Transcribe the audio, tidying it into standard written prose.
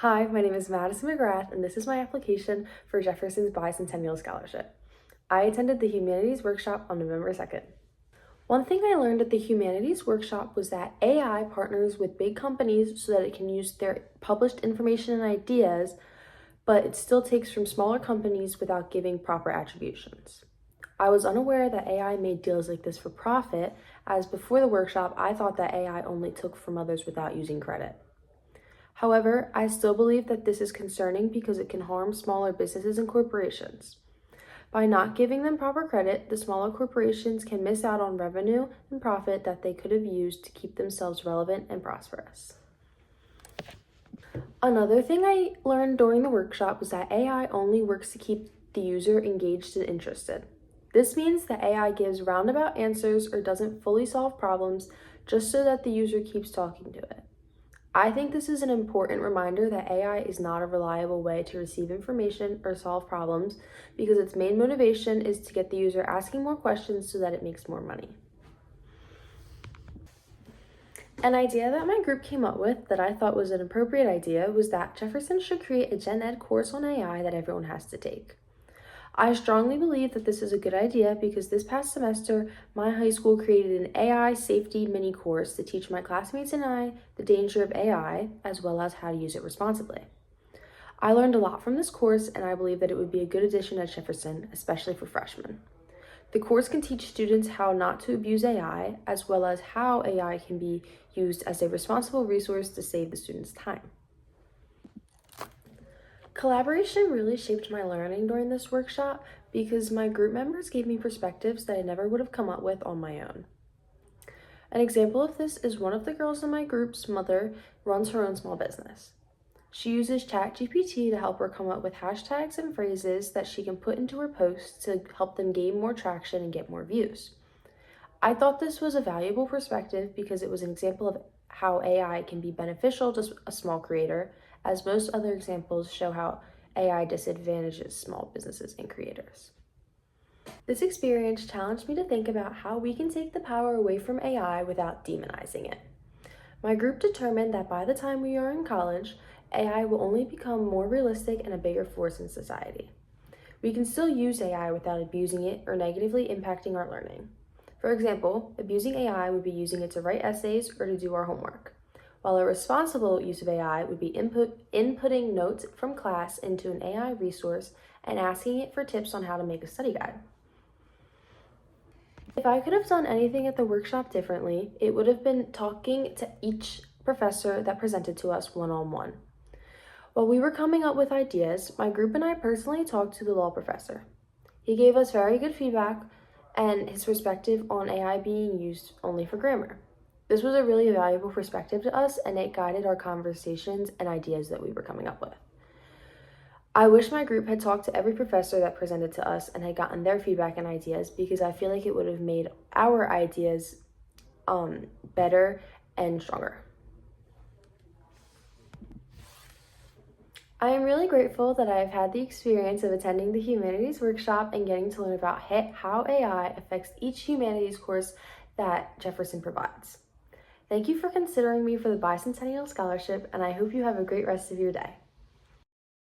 Hi, my name is Madison McGrath, and this is my application for Jefferson's Bicentennial Scholarship. I attended the Humanities Workshop on November 2nd. One thing I learned at the Humanities Workshop was that AI partners with big companies so that it can use their published information and ideas, but it still takes from smaller companies without giving proper attributions. I was unaware that AI made deals like this for profit, as before the workshop, I thought that AI only took from others without using credit. However, I still believe that this is concerning because it can harm smaller businesses and corporations. By not giving them proper credit, the smaller corporations can miss out on revenue and profit that they could have used to keep themselves relevant and prosperous. Another thing I learned during the workshop was that AI only works to keep the user engaged and interested. This means that AI gives roundabout answers or doesn't fully solve problems just so that the user keeps talking to it. I think this is an important reminder that AI is not a reliable way to receive information or solve problems because its main motivation is to get the user asking more questions so that it makes more money. An idea that my group came up with that I thought was an appropriate idea was that Jefferson should create a gen ed course on AI that everyone has to take. I strongly believe that this is a good idea because this past semester, my high school created an AI safety mini course to teach my classmates and I the danger of AI, as well as how to use it responsibly. I learned a lot from this course, and I believe that it would be a good addition at Jefferson, especially for freshmen. The course can teach students how not to abuse AI, as well as how AI can be used as a responsible resource to save the students' time. Collaboration really shaped my learning during this workshop because my group members gave me perspectives that I never would have come up with on my own. An example of this is one of the girls in my group's mother runs her own small business. She uses ChatGPT to help her come up with hashtags and phrases that she can put into her posts to help them gain more traction and get more views. I thought this was a valuable perspective because it was an example of how AI can be beneficial to a small creator, as most other examples show how AI disadvantages small businesses and creators. This experience challenged me to think about how we can take the power away from AI without demonizing it. My group determined that by the time we are in college, AI will only become more realistic and a bigger force in society. We can still use AI without abusing it or negatively impacting our learning. For example, abusing AI would be using it to write essays or to do our homework, while a responsible use of AI would be inputting notes from class into an AI resource and asking it for tips on how to make a study guide. If I could have done anything at the workshop differently, it would have been talking to each professor that presented to us one-on-one. While we were coming up with ideas, my group and I personally talked to the law professor. He gave us very good feedback and his perspective on AI being used only for grammar. This was a really valuable perspective to us, and it guided our conversations and ideas that we were coming up with. I wish my group had talked to every professor that presented to us and had gotten their feedback and ideas because I feel like it would have made our ideas better and stronger. I am really grateful that I have had the experience of attending the Humanities Workshop and getting to learn about how AI affects each humanities course that Jefferson provides. Thank you for considering me for the Bicentennial Scholarship, and I hope you have a great rest of your day.